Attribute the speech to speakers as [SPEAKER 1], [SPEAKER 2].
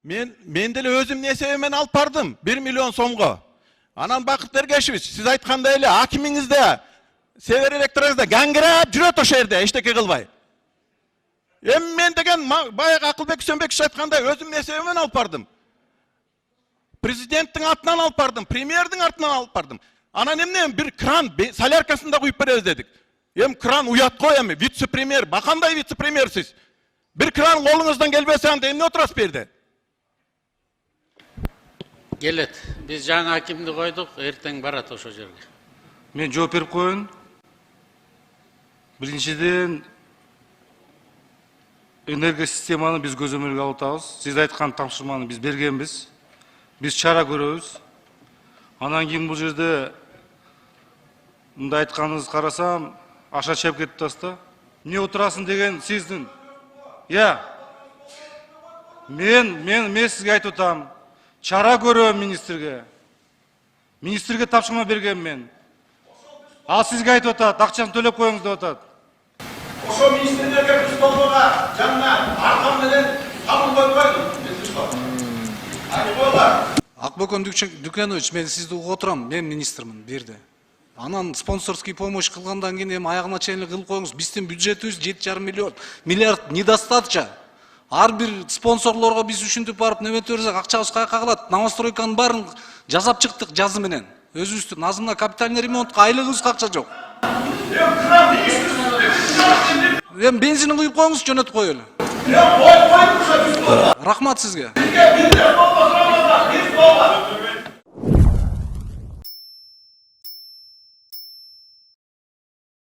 [SPEAKER 1] Men деле өзüm ne sebebimden alıp bardım 1 milyon so'mga. Anan Bakıt Ergeshevich, siz aytkanday эле акимиңизде Sever Elektrozda gangirab жүрөт ошо жерде, эчтеке кылбай. Men деген баягы Акылбек Үсөнбекович айткандай өзüm ne sebebimden alıp bardım. Президенттің атынан алып бардым, премьердің атынан алып бардым. Анан эмне bir кран соляркасында куюп беребиз дедик. Кран уят кой эми, вице-премьер, бакандай вице-премьер сиз? Bir кран колуңуздан келбесе анда эмне отурасыз бу жерде?
[SPEAKER 2] Келет. Биз жаңы акимди койдук, эртең барат ошо жерге.
[SPEAKER 3] Мен жооп берип коеюн. Биринчиден энергия системаны биз көзөмөлгө алып атабыз. Сиз айткан тапшырманы биз бергенбиз. Биз чара көрөбүз. Анан кийин бул жерде мындай айтканыңызды карасам, аша чеп кетип атасыз. Эмне отурасың деген сиздин. Мен сизге айтып атам. Чара көрөм министрге. Министрге тапшырма берген мен. Ал сизге айтып атат, акчаны төлөп коюңуз деп атат.
[SPEAKER 1] Ошо министрлерге биз толгога жанына аркам менен кабыл коюп койдум.
[SPEAKER 4] Акбөкөн Дүкенович, мен сизди угуп отурам, мен министрмин бирде. Анан спонсорский помощь кылгандан кийин эми аягына чейин кылып коюңуз. Биздин бюджетибиз 7,5 миллиард недостаточно. Ар бир спонсорлорго биз ушинтип барып неметип берсек, акчабыз каяка калат? Новостройканын баарын жасап чыктык жазы менен. Өзүбүздүн азына капитальный ремонтко айлыгыбызга акча жок. Бензинин куюп коюңуз, жөнөтүп коелу. Рахмат сизге.